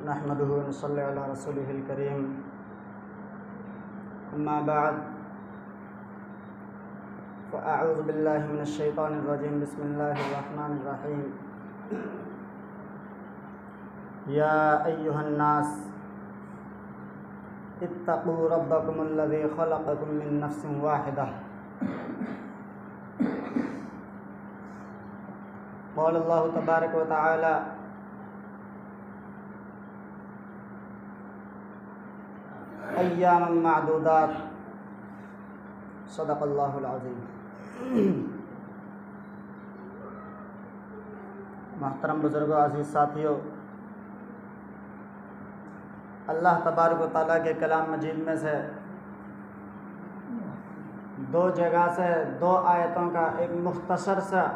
नहमदुहु व नसल्ली अला रसूलिहिल करीम। अम्मा बाद फ़अऊज़ु बिल्लाहि मिनश शैतानिर रजीम। बिस्मिल्लाहिर रहमानिर रहीम। या अय्युहन नास इत्तक़ू रब्बकुमुल्लज़ी ख़लक़कुम मिन नफ्सिन वाहिदा। क़ाल अल्लाहु तबारक व तआला अय्यामम मादूदात। सदक़ल्लाहुल अज़ीम। मोहतरम बुज़ुर्गों, अज़ीज़ साथियों, अल्लाह तबारक व तआला के कलाम मजीद में से दो जगह से दो आयतों का एक मुख्तसर सा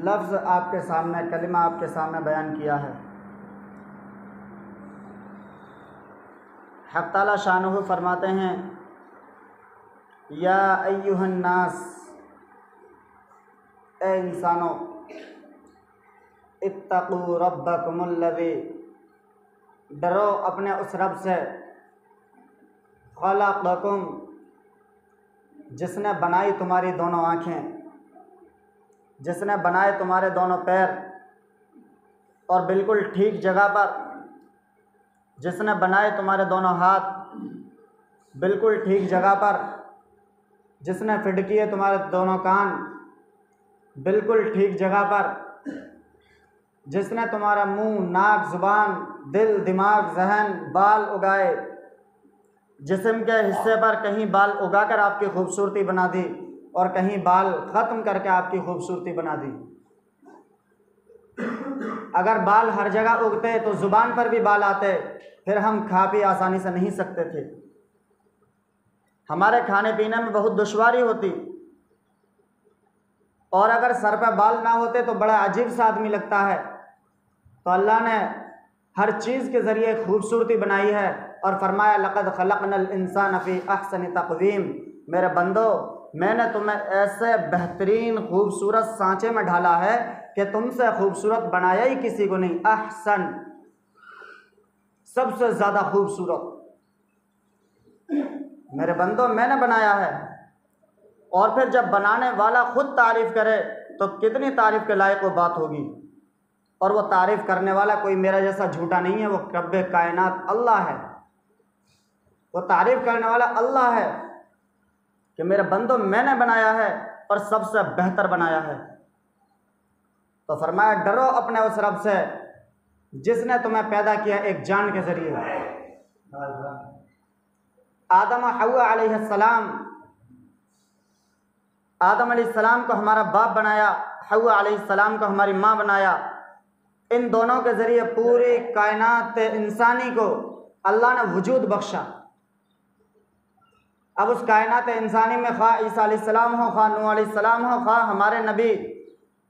लफ्ज़ आपके सामने, कलिमा आपके सामने बयान किया है। हक़ ताला शानुहु फरमाते हैं, या अय्युहन नास, ए इंसानों, इत्तक़ू रब्बकुमुल्लज़ी, डरो अपने उस रब से, ख़लक़कुम, जिसने बनाई तुम्हारी दोनों आँखें, जिसने बनाए तुम्हारे दोनों पैर और बिल्कुल ठीक जगह पर, जिसने बनाए तुम्हारे दोनों हाथ बिल्कुल ठीक जगह पर, जिसने फिट किए तुम्हारे दोनों कान बिल्कुल ठीक जगह पर, जिसने तुम्हारा मुंह, नाक, ज़ुबान, दिल, दिमाग, जहन, बाल उगाए, जिस्म के हिस्से पर कहीं बाल उगाकर आपकी खूबसूरती बना दी और कहीं बाल ख़त्म करके आपकी खूबसूरती बना दी। अगर बाल हर जगह उगते तो ज़ुबान पर भी बाल आते, फिर हम खा पी आसानी से नहीं सकते थे। हमारे खाने पीने में बहुत दुश्वारी होती, और अगर सर पर बाल ना होते तो बड़ा अजीब सा आदमी लगता है। तो अल्लाह ने हर चीज़ के ज़रिए खूबसूरती बनाई है और फरमाया, लक़द ख़लक़नल इंसान फ़ी अहसनि तक़वीम। मेरे बंदो, मैंने तुम्हें ऐसे बेहतरीन खूबसूरत सांचे में ढाला है कि तुमसे खूबसूरत बनाया ही किसी को नहीं। अहसन, सबसे ज़्यादा खूबसूरत मेरे बंदो मैंने बनाया है। और फिर जब बनाने वाला खुद तारीफ़ करे तो कितनी तारीफ़ के लायक वो बात होगी। और वो तारीफ़ करने वाला कोई मेरा जैसा झूठा नहीं है, वो रब्बे कायनात अल्लाह है। वो तारीफ़ करने वाला अल्लाह है कि मेरे बंदो मैंने बनाया है और सबसे बेहतर बनाया है। तो फरमाया, डरो अपने उस रब से जिसने तुम्हें पैदा किया एक जान के ज़रिए। आदम और हव्वा अलैहिस्सलाम, आदम अलैहिस्सलाम को हमारा बाप बनाया, हव्वा अलैहिस्सलाम को हमारी माँ बनाया। इन दोनों के ज़रिए पूरी कायनात इंसानी को अल्लाह ने वजूद बख्शा। अब उस कायनात इंसानी में खा ईसा अलैहिस्सलाम हो, खा नूह अलैहिस्सलाम हो, खा हमारे नबी,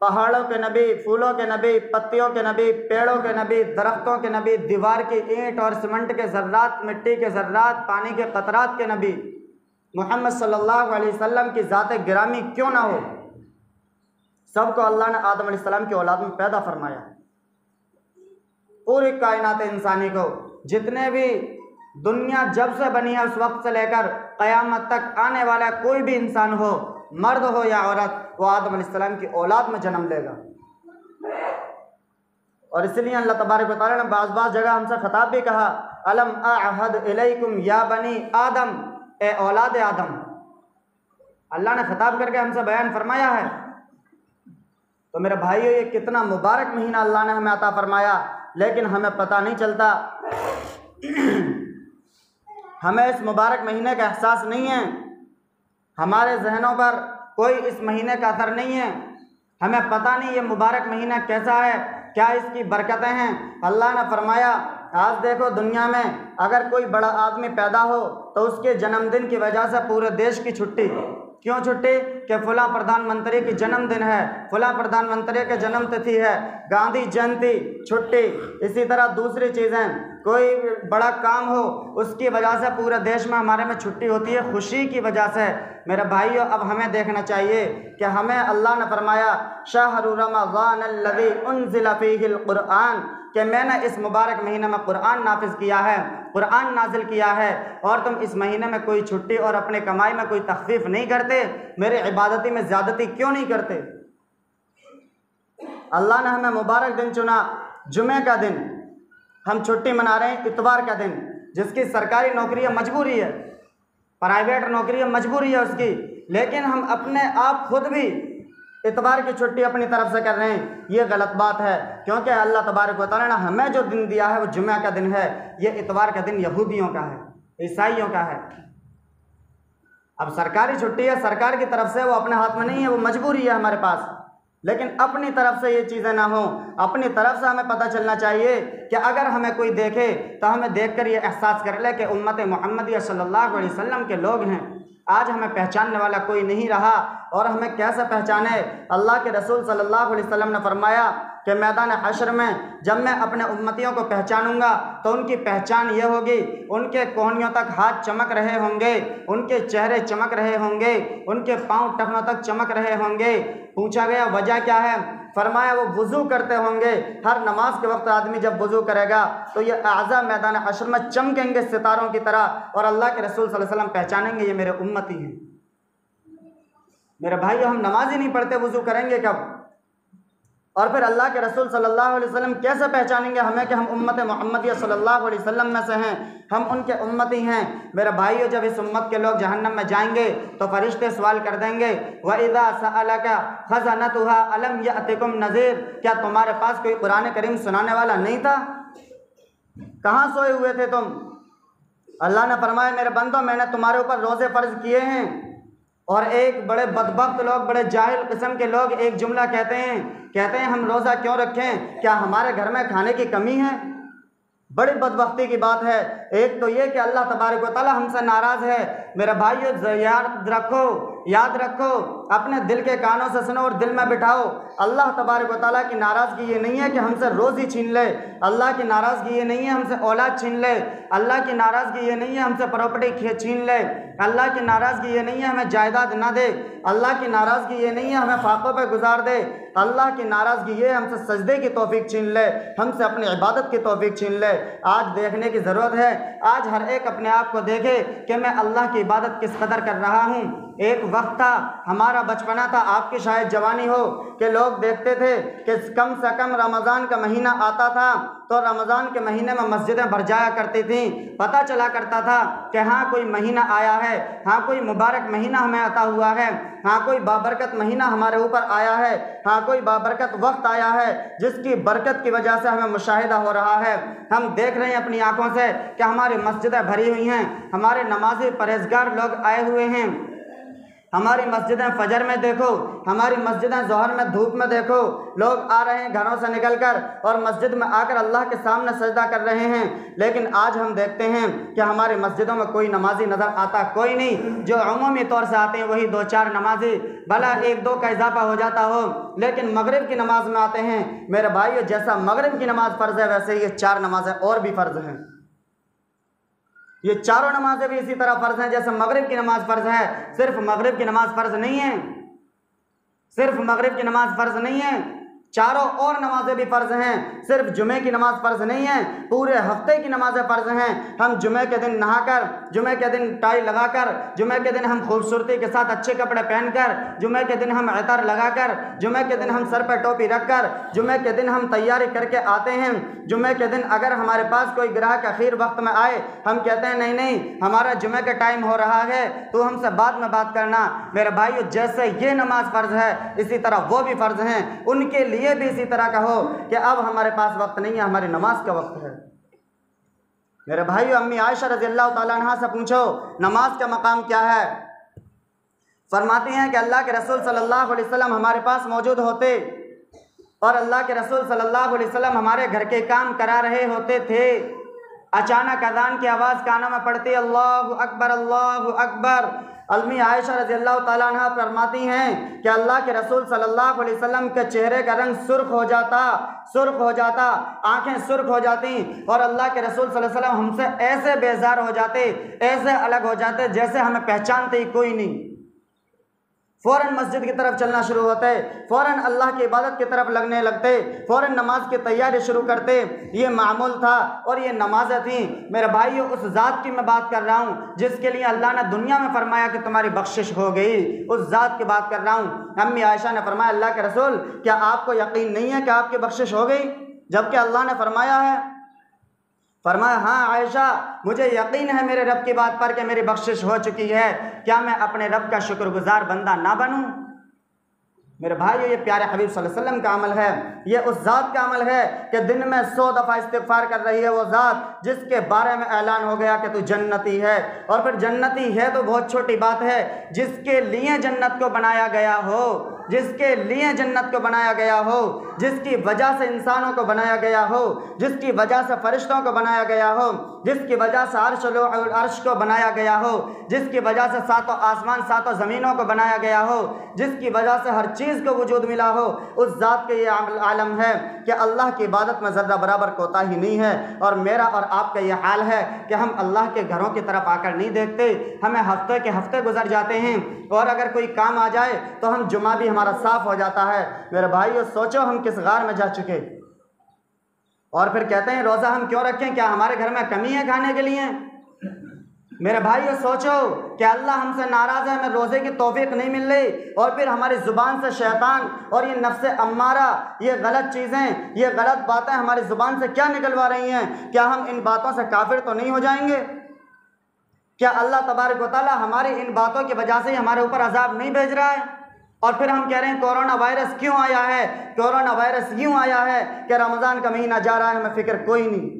पहाड़ों के नबी, फूलों के नबी, पत्तियों के नबी, पेड़ों के नबी, दरख्तों के नबी, दीवार की ईंट और सीमेंट के ज़र्रात, मिट्टी के ज़र्रात, पानी के कतरात के नबी मोहम्मद सल्लल्लाहु अलैहि वसल्लम की ज़ात गिरामी क्यों ना हो, सबको अल्लाह ने आदम अलैहिस्सलाम की औलाद में पैदा फरमाया। पूरी कायनात इंसानी को, जितने भी दुनिया जब से बनी है उस वक्त से लेकर क़यामत तक आने वाला कोई भी इंसान हो, मर्द हो या औरत, वो आदम अलैहिस्सलाम की औलाद में जन्म लेगा। और इसलिए अल्लाह तबारक व तआला ने बाज़ जगह हमसे खिताब भी कहा, अलम अअहद इलैकुम या बनी आदम, ए औलाद आदम। अल्लाह ने खिताब करके हमसे बयान फरमाया है। तो मेरे भाइयों, ये कितना मुबारक महीना अल्लाह ने हमें अता फरमाया, लेकिन हमें पता नहीं चलता। हमें इस मुबारक महीने का एहसास नहीं है, हमारे जहनों पर कोई इस महीने का असर नहीं है। हमें पता नहीं ये मुबारक महीना कैसा है, क्या इसकी बरकतें हैं। अल्लाह ने फरमाया, आज देखो दुनिया में अगर कोई बड़ा आदमी पैदा हो तो उसके जन्मदिन की वजह से पूरे देश की छुट्टी। क्यों छुट्टी? कि फलां प्रधानमंत्री की जन्मदिन है, फलां प्रधानमंत्री के जन्म तिथि है, गांधी जयंती छुट्टी। इसी तरह दूसरी चीज़ें, कोई बड़ा काम हो, उसकी वजह से पूरे देश में हमारे में छुट्टी होती है, खुशी की वजह से। मेरे भाइयों, अब हमें देखना चाहिए कि हमें अल्लाह ने फरमाया शहरु रमज़ानल्लज़ी उन्ज़िला फ़ीहिल क़ुरआन, कि मैंने इस मुबारक महीने में कुरान नाफिज किया है, कुरान नाजिल किया है, और तुम इस महीने में कोई छुट्टी और अपने कमाई में कोई तखफीफ नहीं करते, मेरे इबादती में ज़्यादती क्यों नहीं करते। अल्लाह ने हमें मुबारक दिन चुना, जुमे का दिन, हम छुट्टी मना रहे हैं इतवार का दिन। जिसकी सरकारी नौकरी है मजबूरी है, प्राइवेट नौकरी है मजबूरी है उसकी, लेकिन हम अपने आप खुद भी इतवार की छुट्टी अपनी तरफ से कर रहे हैं। ये गलत बात है, क्योंकि अल्लाह तबारक व तआला ने हमें जो दिन दिया है वो जुमे का दिन है। ये इतवार का दिन यहूदियों का है, ईसाइयों का है। अब सरकारी छुट्टी है, सरकार की तरफ से, वो अपने हाथ में नहीं है, वो मजबूरी है हमारे पास। लेकिन अपनी तरफ से ये चीज़ें ना हो, अपनी तरफ से हमें पता चलना चाहिए कि अगर हमें कोई देखे तो हमें देखकर ये एहसास कर ले कि उम्मत मुहम्मदिया सल्लल्लाहु अलैहि वसल्लम के लोग हैं। आज हमें पहचानने वाला कोई नहीं रहा, और हमें कैसे पहचाने। अल्लाह के रसूल सल्लल्लाहु अलैहि वसल्लम ने फरमाया कि मैदान हश्र में जब मैं अपने उम्मतियों को पहचानूंगा तो उनकी पहचान ये होगी, उनके कोहनियों तक हाथ चमक रहे होंगे, उनके चेहरे चमक रहे होंगे, उनके पाँव टखनों तक चमक रहे होंगे। पूछा गया वजह क्या है, फरमाया वो वुज़ू करते होंगे। हर नमाज के वक्त आदमी जब वुज़ू करेगा तो ये आज़ा मैदान हश्र में चमकेंगे सितारों की तरह, और अल्लाह के रसूल सल्लल्लाहु अलैहि वसल्लम पहचानेंगे ये मेरे उम्मती हैं। मेरे भाइयों, हम नमाज ही नहीं पढ़ते, वुज़ू करेंगे कब? और फिर अल्लाह के रसूल सल्लल्लाहु अलैहि वसल्लम कैसे पहचानेंगे हमें कि हम उम्मत मुहम्मदिया सल्लल्लाहु अलैहि वसल्लम में से हैं, हम उनके उम्मती हैं। मेरे भाइयों, जब इस उम्मत के लोग जहन्नम में जाएंगे तो फरिश्ते सवाल कर देंगे व इज़ा सअलका खज़नतुहा अलम यअतिकुम नज़ीर, क्या तुम्हारे पास कोई कुरान करीम सुनाने वाला नहीं था? कहाँ सोए हुए थे तुम? अल्लाह ने फरमाया मेरे बंदो, मैंने तुम्हारे ऊपर रोज़े फ़र्ज किए हैं। और एक बड़े बदबख्त लोग, बड़े जाहिल किस्म के लोग एक जुमला कहते हैं हम रोज़ा क्यों रखें, क्या हमारे घर में खाने की कमी है? बड़ी बदबख्ती की बात है। एक तो ये कि अल्लाह तबारक व तआला हमसे नाराज़ है। मेरे भाइयों, याद रखो, अपने दिल के कानों से सुनो और दिल में बिठाओ। अल्लाह तबारक व तआला की नाराज़गी ये नहीं है कि हमसे रोज़ी छीन ले, अल्लाह की नाराज़गी ये नहीं है हमसे औलाद छीन ले, अल्लाह की नाराज़गी ये नहीं है हमसे प्रॉपर्टी छीन ले, अल्लाह की नाराज़गी ये नहीं है हमें जायदाद ना दे, अल्लाह की नाराज़गी ये नहीं है हमें फाकों पे गुजार दे। अल्लाह की नाराज़गी ये हमसे सजदे की तौफीक छीन ले, हमसे अपनी इबादत की तौफीक छीन ले। आज देखने की ज़रूरत है, आज हर एक अपने आप को देखे कि मैं अल्लाह की इबादत किस कदर कर रहा हूँ। एक वक्त था, हमारा बचपना था, आपकी शायद जवानी हो, कि लोग देखते थे कि कम से कम रमज़ान का महीना आता था तो रमज़ान के महीने में मस्जिदें भर जाया करती थीं। पता चला करता था कि हाँ कोई महीना आया है, हाँ कोई मुबारक महीना हमें अता हुआ है, हाँ कोई बाबरकत महीना हमारे ऊपर आया है, हाँ कोई बाबरकत वक्त आया है जिसकी बरकत की वजह से हमें मुशाहिदा हो रहा है। हम देख रहे हैं अपनी आंखों से कि हमारी मस्जिदें भरी हुई हैं, हमारे नमाजी परहेजगार लोग आए हुए हैं। हमारी मस्जिदें फजर में देखो, हमारी मस्जिदें ज़ोहर में धूप में देखो, लोग आ रहे हैं घरों से निकलकर और मस्जिद में आकर अल्लाह के सामने सजदा कर रहे हैं। लेकिन आज हम देखते हैं कि हमारी मस्जिदों में कोई नमाजी नज़र आता कोई नहीं। जो अमूमी तौर से आते हैं वही 2-4 नमाजी, भला 1-2 का इजाफा हो जाता हो, लेकिन मगरिब की नमाज में आते हैं। मेरे भाइयों, जैसा मगरिब की नमाज फ़र्ज़ है वैसे ये 4 नमाजें और भी फ़र्ज़ हैं। ये चारों नमाजें भी इसी तरह फ़र्ज़ हैं जैसे मगरिब की नमाज फ़र्ज़ है। सिर्फ मगरिब की नमाज फ़र्ज़ नहीं है, सिर्फ मगरिब की नमाज फ़र्ज़ नहीं है, चारों और नमाजें भी फ़र्ज़ हैं। सिर्फ जुमे की नमाज फ़र्ज़ नहीं है, पूरे हफ्ते की नमाजें फ़र्ज़ हैं। हम जुमे के दिन नहाकर, जुमे के दिन टाई लगाकर, जुमे के दिन हम खूबसूरती के साथ अच्छे कपड़े पहनकर, जुमे के दिन हम इतर लगाकर, जुमे के दिन हम सर पर टोपी रखकर, जुमे के दिन हम तैयारी करके आते हैं। जुमे के दिन अगर हमारे पास कोई ग्राहक आखिर वक्त में आए, हम कहते हैं नहीं हमारा जुमे का टाइम हो रहा है, तो हमसे बाद में बात करना। मेरे भाइयों, जैसे ये नमाज फ़र्ज़ है इसी तरह वो भी फ़र्ज़ हैं। उनके लिए भी इसी तरह कहो कि अब हमारे पास वक्त नहीं है, हमारी नमाज का वक्त है। मेरे भाइयों, अम्मी आयशा रज़ियल्लाहु ताला अन्हा से पूछो नमाज का मकाम क्या है। फरमाती हैं कि अल्लाह के रसूल सल्लल्लाहु अलैहि वसल्लम हमारे पास मौजूद होते और अल्लाह के रसूल सल्लल्लाहु अलैहि वसल्लम हमारे घर के काम करा रहे होते थे। अचानक अज़ान की आवाज़ कानों में पड़ती, अल्लाहु अकबर अल्लाहु अकबर। अम्मी आयशा रज़ियल्लाहु ताला अन्हा फरमाती हैं कि अल्लाह के रसूल सल्लल्लाहु अलैहि वसल्लम के चेहरे का रंग सुर्ख हो जाता, आंखें सुर्ख हो जाती और अल्लाह के रसूल सल्लल्लाहु अलैहि वसल्लम हमसे ऐसे बेजार हो जाते, ऐसे अलग हो जाते जैसे हमें पहचानते ही कोई नहीं। फ़ौरन मस्जिद की तरफ चलना शुरू होते, फ़ौरन अल्लाह की इबादत की तरफ लगने लगते, फ़ौरन नमाज की तैयारी शुरू करते। ये मामूल था और ये नमाज़ें थीं। मेरे भाइयों, उस ज़ात की मैं बात कर रहा हूँ जिसके लिए अल्लाह ने दुनिया में फरमाया कि तुम्हारी बख्शिश हो गई, उस ज़ात की बात कर रहा हूँ। अम्मी आयशा ने फरमाया, अल्लाह के रसूल क्या आपको यकीन नहीं है कि आपकी बख्शिश हो गई, जबकि अल्लाह ने फरमाया है? फरमाया, हाँ आयशा, मुझे यकीन है मेरे रब की बात पर कि मेरी बख्शिश हो चुकी है। क्या मैं अपने रब का शुक्रगुजार बंदा ना बनूं? मेरे भाई, ये प्यारे हबीब सल्लल्लाहु अलैहि वसल्लम का अमल है, ये उस ज़ात का अमल है कि दिन में 100 दफ़ा इस्तिग़फ़ार कर रही है वो ज़ात जिसके बारे में ऐलान हो गया कि तू जन्नती है। और फिर जन्नती है तो बहुत छोटी बात है, जिसके लिए जन्नत को बनाया गया हो, जिसके लिए जन्नत को बनाया गया हो, जिसकी वजह से इंसानों को बनाया गया हो, जिसकी वजह से फरिश्तों को बनाया गया हो, जिसकी वजह से अर्श को बनाया गया हो, जिसकी वजह से सातों आसमान सातों ज़मीनों को बनाया गया हो, जिसकी वजह से हर चीज़ को वजूद मिला हो, उस ज़ात के ये आलम है कि अल्लाह की इबादत में ज़र्रा बराबर कोताही नहीं है। और मेरा और आपका ये हाल है कि हम अल्लाह के घरों की तरफ आकर नहीं देखते, हमें हफ्ते के हफ्ते गुजर जाते हैं और अगर कोई काम आ जाए तो हम जुमा भी हमारा साफ हो जाता है। मेरे भाइयों, सोचो हम किस गार में जा चुके। और फिर कहते हैं रोज़ा हम क्यों रखें, क्या हमारे घर में कमी है खाने के लिए? मेरे भाइयों, सोचो कि अल्लाह हमसे नाराज़ है, हमें रोज़े की तौफीक नहीं मिल रही और फिर हमारी ज़ुबान से शैतान और ये नफ्स अम्मारा, ये गलत चीज़ें, ये गलत बातें हमारी ज़ुबान से क्या निकलवा रही हैं? क्या हम इन बातों से काफिर तो नहीं हो जाएंगे? क्या अल्लाह तबारक व तआला हमारी इन बातों की वजह से हमारे ऊपर अजाब नहीं भेज रहा है? और फिर हम कह रहे हैं कोरोना वायरस क्यों आया है? कोरोना वायरस यूँ आया है कि रमज़ान का महीना जा रहा है, हमें फ़िक्र कोई नहीं।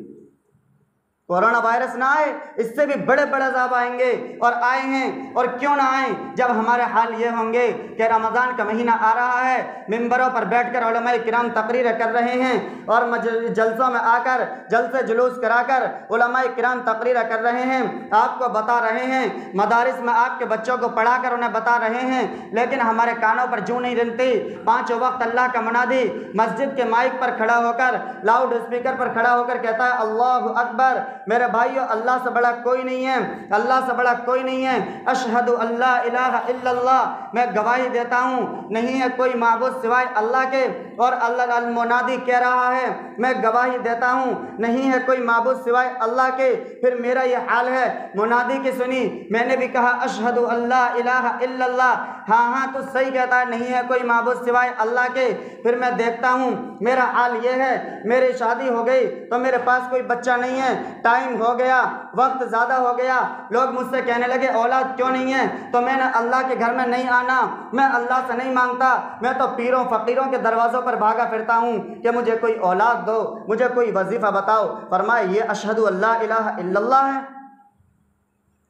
कोरोना वायरस ना आए, इससे भी बड़े बड़े अज़ाब आएंगे और आए हैं। और क्यों ना आए, जब हमारे हाल ये होंगे कि रमज़ान का महीना आ रहा है, मिंबरों पर बैठकर उलमाए किराम तकरीर कर रहे हैं और जलसों में आकर जलसे जुलूस कराकर उलमाए किराम तकरीर कर रहे हैं, आपको बता रहे हैं, मदारिस में आपके बच्चों को पढ़ाकर उन्हें बता रहे हैं, लेकिन हमारे कानों पर जूं नहीं रिंगती। पाँचों वक्त अल्लाह का मुनादी मस्जिद के माइक पर खड़ा होकर, लाउड स्पीकर पर खड़ा होकर कहता है अल्लाहु अकबर। मेरे भाइयों, अल्लाह से बड़ा कोई नहीं है, अल्लाह से बड़ा कोई नहीं है। अशहदु अल्ला इलाहा इल्लल्लाह, मैं गवाही देता हूँ नहीं है कोई माबूद सिवाय अल्लाह के। और अल्लाह अल मुनादी कह रहा है, मैं गवाही देता हूँ नहीं है कोई माबूद सिवाय अल्लाह के। फिर मेरा ये हाल है, मुनादी की सुनी, मैंने भी कहा अशहदु अल्ला इलाहा इल्लल्लाह, हाँ हाँ तो सही कहता है, नहीं है कोई माबूद सिवाय अल्लाह के। फिर मैं देखता हूँ मेरा हाल ये है, मेरी शादी हो गई तो मेरे पास कोई बच्चा नहीं है, टाइम हो गया, वक्त ज़्यादा हो गया, लोग मुझसे कहने लगे औलाद क्यों नहीं है, तो मैंने अल्लाह के घर में नहीं आना, मैं अल्लाह से नहीं मांगता, मैं तो पीरों फ़कीरों के दरवाज़ों पर भागा फिरता हूँ कि मुझे कोई औलाद दो, मुझे कोई वजीफ़ा बताओ। फरमाए ये अशहदु अल्ला इलाहा इल्लल्लाह है।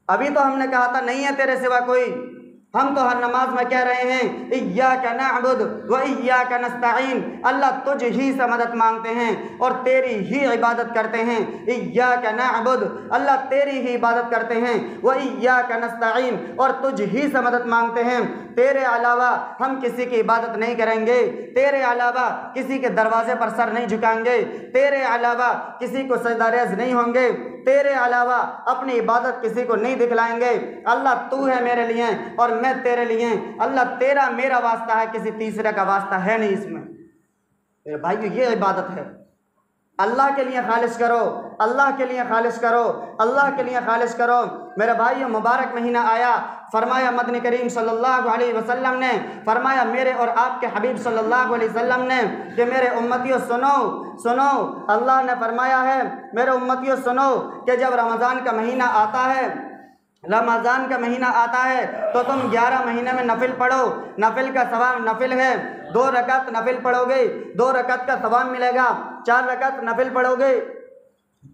अभी तो हमने कहा था नहीं है तेरे सिवा कोई, हम तो हर नमाज में कह रहे हैं इय्याका नअबुदु व इय्याका नस्तईन, अल्लाह तुझ ही से मदद मांगते हैं और तेरी ही इबादत करते हैं। इय्याका नअबुदु, अल्लाह तेरी ही इबादत करते हैं, व इय्याका नस्तईन, और तुझ ही से मदद मांगते हैं। तेरे अलावा हम किसी की इबादत नहीं करेंगे, तेरे अलावा किसी के दरवाजे पर सर नहीं झुकाएंगे, तेरे अलावा किसी को सजदारेज़ नहीं होंगे, तेरे अलावा अपनी इबादत किसी को नहीं दिखलाएंगे। अल्लाह तू है मेरे लिए और मैं तेरे लिए, अल्लाह तेरा मेरा वास्ता है, किसी तीसरे का वास्ता है नहीं इसमें। मेरे भाइयों, ये इबादत है, अल्लाह के लिए खालिश करो, अल्लाह के लिए खालिश करो, अल्लाह के लिए खालिश करो। मेरे भाइयों, मुबारक महीना आया, फरमाया मदनी करीम सल्लल्लाहु अलैहि वसल्लम ने फरमाया, मेरे और आपके हबीब सल्लल्लाहु अलैहि वसल्लम ने कि मेरे उम्मतियों सुनो सुनो, अल्लाह ने फरमाया है मेरे उम्मतियों सुनो कि जब रमज़ान का महीना आता है, रमज़ान का महीना आता है तो तुम 11 महीने में नफिल पढ़ो। नफिल का सवाब, नफिल है 2 रकात नफिल पढ़ोगे 2 रकात का सवाब मिलेगा, 4 रकात नफिल पढ़ोगे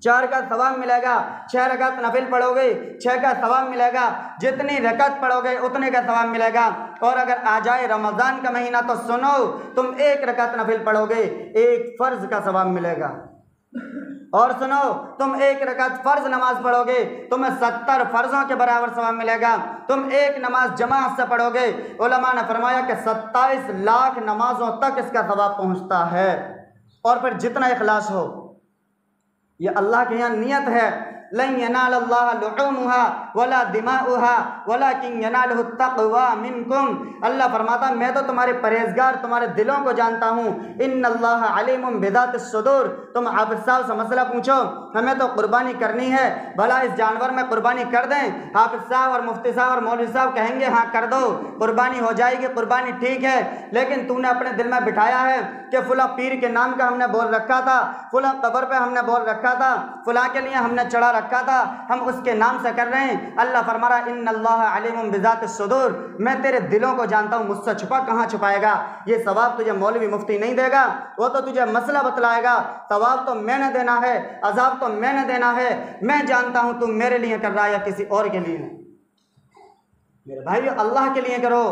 4 का सवाब मिलेगा, 6 रकात नफिल पढ़ोगे 6 का सवाब मिलेगा, जितनी रकात पढ़ोगे उतने का सवाब मिलेगा। और अगर आ जाए रमज़ान का महीना तो सुनो, तुम 1 रकात नफिल पढ़ोगे 1 फ़र्ज़ का सवाब मिलेगा। और सुनो, तुम एक रकात फ़र्ज नमाज पढ़ोगे तुम्हें 70 फ़र्जों के बराबर सवाब मिलेगा। तुम एक नमाज जमात से पढ़ोगे, उलमा ने फरमाया कि 27 लाख नमाजों तक इसका सवाब पहुँचता है। और फिर जितना इखलास हो, ये अल्लाह के यहाँ नियत है, लन यनालल्लाह लुहूमुहा वला दिमाउहा वलाकिन यनालुहु तक़वा मिनकुम। अल्लाह फरमाता मैं तो तुम्हारे परहेजगार, तुम्हारे दिलों को जानता हूँ। इन्नल्लाह अलीमुम बिज़ातिस सुदूर। तुम हाफिज़ साहब से मसला पूछो, हमें तो कुर्बानी करनी है, भला इस जानवर में कुर्बानी कर दें? हाफिज़ साहब और मुफ्ती साहब और मौलवी साहब कहेंगे हाँ कर दो, कुर्बानी हो जाएगी, कुर्बानी ठीक है। लेकिन तूने अपने दिल में बिठाया है कि फुला पीर के नाम का हमने बोल रखा था, फुला कब्र पे हमने बोल रखा था, फुला के लिए हमने चढ़ा रखा था, हम उसके नाम से कर रहे हैं। अल्लाह फरमा रहा इन्नल्लाह अलीमुम बिज़ातिस सुदूर, मैं तेरे दिलों को जानता हूँ, मुझसे छुपा कहाँ छुपाएगा। ये सवाब तुझे मौलवी मुफ्ती नहीं देगा, वो तो तुझे मसला बतलाएगा। सवाब तो मैंने देना है, अजाब तो मैंने देना है। मैं जानता हूँ तुम मेरे लिए कर रहा है या किसी और के लिए। मेरे भाई अल्लाह के लिए करो।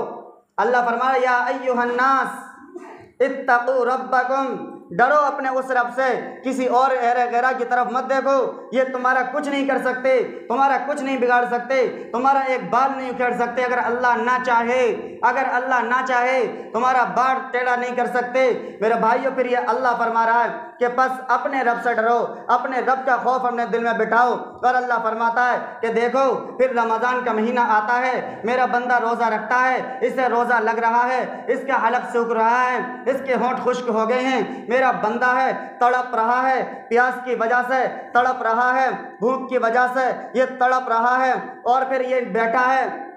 अल्लाह फरमा रहा या अय्युहन्नास इत्तक़ू रब्बकुम, डरो अपने उस रब से, किसी और गैरा की तरफ मत देखो। ये तुम्हारा कुछ नहीं कर सकते, तुम्हारा कुछ नहीं बिगाड़ सकते, तुम्हारा एक बाल नहीं उखेड़ सकते। अगर अल्लाह ना चाहे, अगर अल्लाह ना चाहे तुम्हारा बाल टेढ़ा नहीं कर सकते। मेरे भाइयों फिर ये अल्लाह फरमा रहा है कि बस अपने रब से डरो, अपने रब का खौफ अपने दिल में बिठाओ। और अल्लाह फरमाता है कि देखो फिर रमज़ान का महीना आता है, मेरा बंदा रोज़ा रखता है, इसे रोज़ा लग रहा है, इसका हलक सूख रहा है, इसके होंठ खुश्क हो गए हैं। मेरा बंदा है तड़प रहा है, प्यास की वजह से तड़प रहा है, भूख की वजह से ये तड़प रहा है। और फिर ये बैठा है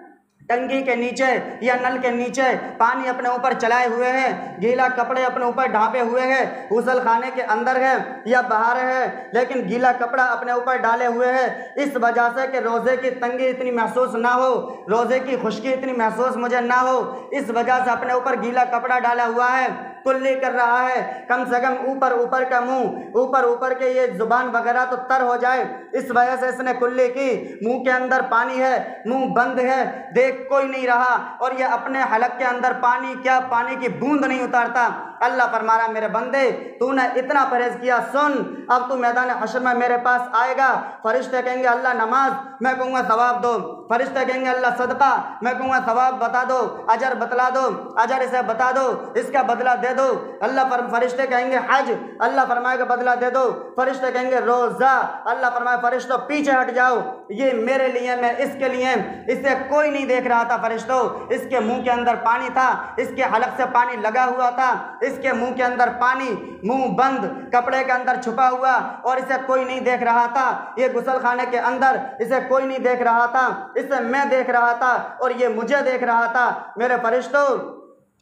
टंकी के नीचे या नल के नीचे, पानी अपने ऊपर चलाए हुए है, गीला कपड़े अपने ऊपर ढांपे हुए हैं, गुसल खाने के अंदर है या बाहर है, लेकिन गीला कपड़ा अपने ऊपर डाले हुए है। इस वजह से कि रोज़े की तंगी इतनी महसूस ना हो, रोज़े की खुश्की इतनी महसूस मुझे ना हो, इस वजह से अपने ऊपर गीला कपड़ा डाला हुआ है, कुल्ली कर रहा है। कम से कम ऊपर ऊपर का मुंह, ऊपर ऊपर के ये जुबान वगैरह तो तर हो जाए, इस वजह से इसने कुल्ली की। मुंह के अंदर पानी है, मुंह बंद है, देख कोई नहीं रहा, और ये अपने हलक के अंदर पानी, क्या पानी की बूंद नहीं उतारता। अल्लाह फरमा रहा मेरे बंदे तूने इतना परहेज किया, सुन अब तू मैदान हशर में मेरे पास आएगा। फरिश्ते कहेंगे अल्लाह नमाज, मैं कहूँगा सवाब दो। फरिश्ते कहेंगे अल्लाह सदका, मैं कहूँगा सवाब बता दो, अजर बतला दो, अजर इसे बता दो, इसका बदला दे दो। अल्लाह फरिश्ते कहेंगे हज, अल्लाह फरमाएगा बदला दे दो। फरिश्ते कहेंगे रोज़ा, अल्लाह फरमाए फरिश्तों पीछे हट जाओ, ये मेरे लिए, मैं इसके लिए। इसे कोई नहीं देख रहा था फरिश्तों, इसके मुंह के अंदर पानी था, इसके हलक से पानी लगा हुआ था, इसके मुंह के अंदर पानी, मुंह बंद, कपड़े के अंदर छुपा हुआ, और इसे कोई नहीं देख रहा था। ये गुसल खाने के अंदर इसे कोई नहीं देख रहा था, इसे मैं देख रहा था और ये मुझे देख रहा था। मेरे फरिश्तों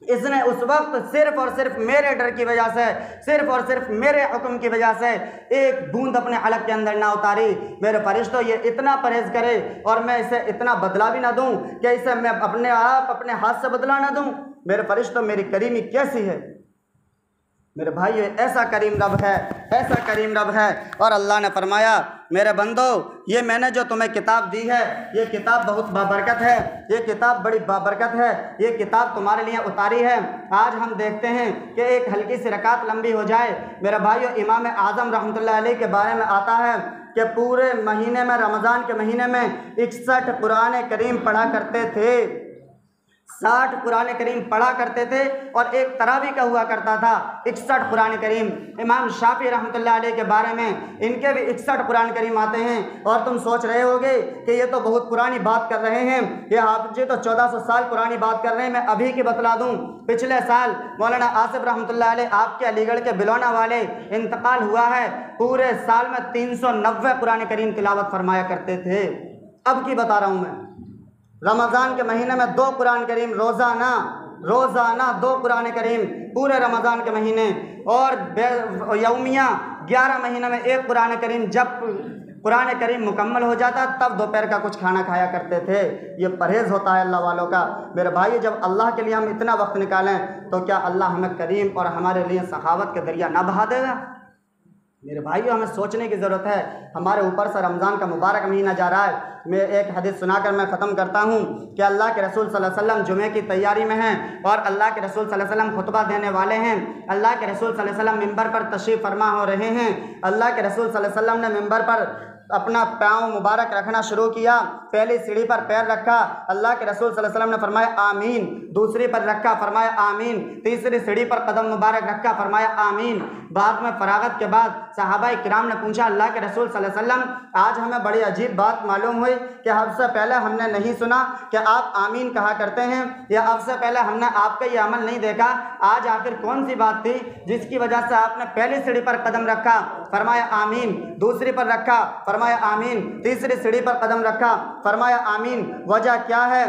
इसने उस वक्त सिर्फ और सिर्फ मेरे डर की वजह से, सिर्फ और सिर्फ मेरे हुक्म की वजह से एक बूंद अपने हलक के अंदर ना उतारी। मेरे फरिश्तों ये इतना परहेज करे और मैं इसे इतना बदला भी ना दूं कि इसे मैं अपने आप अपने हाथ से बदला ना दूं। मेरे फरिश्तों मेरी करीमी कैसी है। मेरे भाई ऐसा करीम रब है, ऐसा करीम रब है। और अल्लाह ने फरमाया मेरे बंदो ये मैंने जो तुम्हें किताब दी है, ये किताब बहुत बाबरकत है, ये किताब बड़ी बाबरकत है, ये किताब तुम्हारे लिए उतारी है। आज हम देखते हैं कि एक हल्की सी रकात लंबी हो जाए। मेरे भाइयों इमाम आज़म रहमतुल्लाह अलैह के बारे में आता है कि पूरे महीने में, रमज़ान के महीने में 61 कुरान करीम पढ़ा करते थे, 60 कुरान करीम पढ़ा करते थे, और एक तरावी का हुआ करता था 61 कुरान करीम। इमाम शाफी रहमतुल्लाह अलैह के बारे में इनके भी 61 कुरान करीम आते हैं। और तुम सोच रहे होगे कि ये तो बहुत पुरानी बात कर रहे हैं, ये हाफिज़ जी तो 1400 साल पुरानी बात कर रहे हैं। मैं अभी की बतला दूं, पिछले साल मौलाना आसिफ रहमतुल्लाह अलैह आपके अलीगढ़ के बिलौना वाले इंतकाल हुआ है। पूरे साल में 390 कुरान करीम तिलावत फरमाया करते थे। अब की बता रहा हूँ मैं, रमज़ान के महीने में 2 कुरान करीम रोज़ाना, रोज़ाना 2 कुरान करीम पूरे रमज़ान के महीने, और यौमिया 11 महीने में 1 कुरान करीम। जब कुरान करीम मुकम्मल हो जाता तब दोपहर का कुछ खाना खाया करते थे। ये परहेज़ होता है अल्लाह वालों का। मेरे भाई जब अल्लाह के लिए हम इतना वक्त निकालें तो क्या अल्लाह हमें करीम और हमारे लिए सखावत के दरिया ना बहा देगा? मेरे भाइयों, हमें सोचने की ज़रूरत है। हमारे ऊपर से रमज़ान का मुबारक महीना जा रहा है। मैं एक हदीस सुनाकर मैं ख़त्म करता हूँ कि अल्लाह के रसूल सल्लल्लाहु अलैहि वसल्लम जुमे की तैयारी में हैं और अल्लाह के रसूल सल्लल्लाहु अलैहि वसल्लम खुतबा देने वाले हैं। अल्लाह के रसूल सल्लल्लाहु अलैहि वसल्लम मिंबर पर तशरीफ़ फरमा हो रहे हैं। अल्लाह के रसूल सल्लल्लाहु अलैहि वसल्लम ने मिंबर पर अपना पाँव मुबारक रखना शुरू किया। पहली सीढ़ी पर पैर रखा, अल्लाह के रसूल सल्लल्लाहु अलैहि वसल्लम ने फरमाया आमीन। दूसरी पर रखा, फरमाया आमीन। तीसरी सीढ़ी पर कदम मुबारक रखा, फरमाया आमीन। बाद में फरागत के बाद सहाबाए किराम ने पूछा, अल्लाह के रसूल सल्लल्लाहु अलैहि वसल्लम, आज हमें बड़ी अजीब बात मालूम हुई कि हमसे पहले हमने नहीं सुना कि आप आमीन कहा करते हैं, या अब से पहले हमने आपका ये अमल नहीं देखा। आज आखिर कौन सी बात थी जिसकी वजह से आपने पहली सीढ़ी पर कदम रखा, फरमाया आमीन। दूसरी पर रखा, फरमाया आमीन। तीसरी सीढ़ी पर कदम रखा, फरमाया आमीन। वजह क्या है?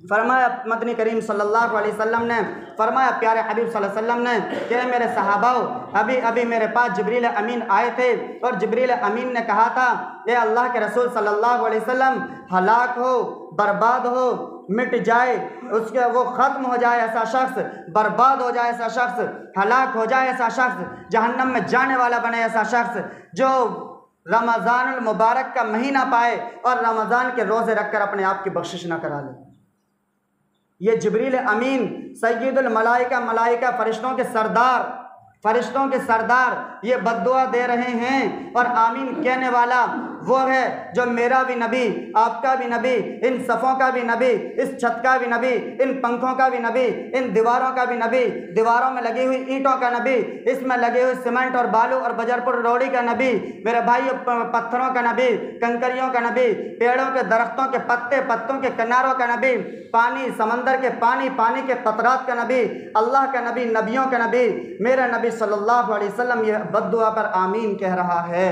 फरमाया मदनी करीम सल्लल्लाहु अलैहि वसल्लम ने, फरमाया प्यारे हबीब सल्लल्लाहु अलैहि वसल्लम ने कि मेरे सहाबाओ, अभी अभी मेरे पास जिब्रील अमीन आए थे और जिब्रील अमीन ने कहा था, ये अल्लाह के रसूल सल्लल्लाहु अलैहि वसल्लम, हलाक हो, बर्बाद हो, मिट जाए, उसके वो ख़त्म हो जाए ऐसा शख्स, बर्बाद हो जाए ऐसा शख्स, हलाक हो जाए ऐसा शख्स, जहन्नम में जाने वाला बने ऐसा शख्स जो रमज़ानुल मुबारक का महीना पाए और रमज़ान के रोज़े रखकर अपने आप की बख्शिश ना करा ले। ये जिब्रील अमीन सय्यदुल मलाइका, मलाइका फरिश्तों के सरदार ये बद्दुआ दे रहे हैं। और आमीन कहने वाला वो है जो मेरा भी नबी, आपका भी नबी, इन सफ़ों का भी नबी, इस छत का भी नबी, इन पंखों का भी नबी, इन दीवारों का भी नबी, दीवारों में लगी हुई ईंटों का नबी, इसमें लगे हुए सीमेंट और बालू और बजरपुर रोड़ी का नबी, मेरे भाई पत्थरों का नबी, कंकरियों का नबी, पेड़ों के दरख्तों के पत्ते, पत्तों के किनारों का नबी, पानी समंदर के पानी, पानी के कतरात का नबी, अल्लाह का नबी, नबियों का नबी, मेरा नबी सल्लल्लाहु अलैहि वसल्लम ये बद्दुआ पर आमीन कह रहा है।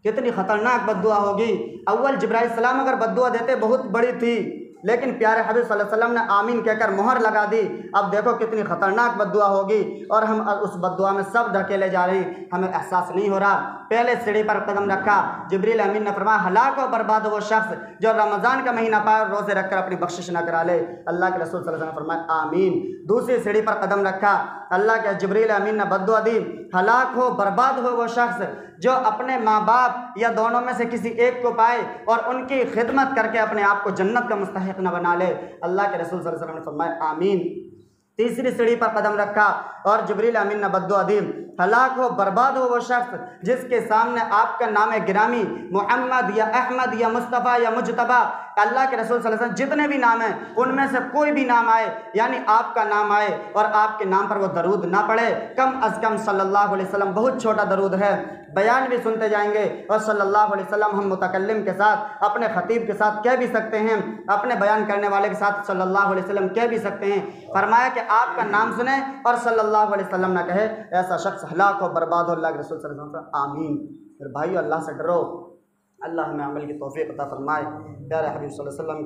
कितनी ख़तरनाक बद्दुआ होगी। अव्वल जिब्राइल सलाम अगर बद्दुआ देते बहुत बड़ी थी, लेकिन प्यारे हबीब सल्लल्लाहु अलैहि वसल्लम ने आमीन कहकर मोहर लगा दी। अब देखो कितनी ख़तरनाक बद्दुआ होगी और हम उस बद्दुआ में सब ढकेले जा रहे हैं, हमें एहसास नहीं हो रहा। पहले सीढ़ी पर कदम रखा, जिब्रील अमीन ने फरमाया हलाक और बर्बाद हो वो शख्स जो रमज़ान का महीना पाए और रोज़े रखकर अपनी बख्शिश न करा ले। अल्लाह के रसूल सल्लल्लाहु अलैहि वसल्लम ने फरमाया आमीन। दूसरी सीढ़ी पर कदम रखा, अल्लाह के जिब्रील अमीन ने बद्दुआ दी, हलाक हो, बर्बाद हो वो शख्स जो अपने माँ बाप या दोनों में से किसी एक को पाए और उनकी खिदमत करके अपने आप को जन्नत का मुस्तहिक न बना ले। अल्लाह के रसूल सल्लल्लाहु अलैहि वसल्लम ने फरमाया आमीन। तीसरी सीढ़ी पर कदम रखा और जिब्रील अमीन ने बद्दुआ दी, हलाक हो, बर्बाद हो वो शख्स जिसके सामने आपका नाम गिरामी मोहम्मद या अहमद या मुस्तफ़ा या मुजतबा, अल्लाह के रसूल सल्लल्लाहु अलैहि वसल्लम जितने भी नाम हैं उनमें से कोई भी नाम आए, यानी आपका नाम आए और आपके नाम पर वो दरूद ना पढ़े, कम अज़ कम सल्लल्लाहु अलैहि वसल्लम, बहुत छोटा दरूद है, बयान भी सुनते जाएंगे और सल्लल्लाहु अलैहि वसल्लम हम मुतकल्लिम के साथ, अपने ख़तीब के साथ कह भी सकते हैं, अपने बयान करने वाले के साथ सल्लल्लाहु अलैहि वसल्लम कह भी सकते हैं। फरमाया कि आपका नाम सुने और सल्लल्लाहु अलैहि वसल्लम ना कहे, ऐसा शख्स हलाक हो, बर्बाद हो। अल्लाह के रसूल सल्लल्लाहु अलैहि वसल्लम आमीन। फिर भाई अल्लाह से डरो, अल्लाह हमें अमल की तौफीक अता फरमाए। प्यारे हबीब सल्लल्लाहु अलैहि वसल्लम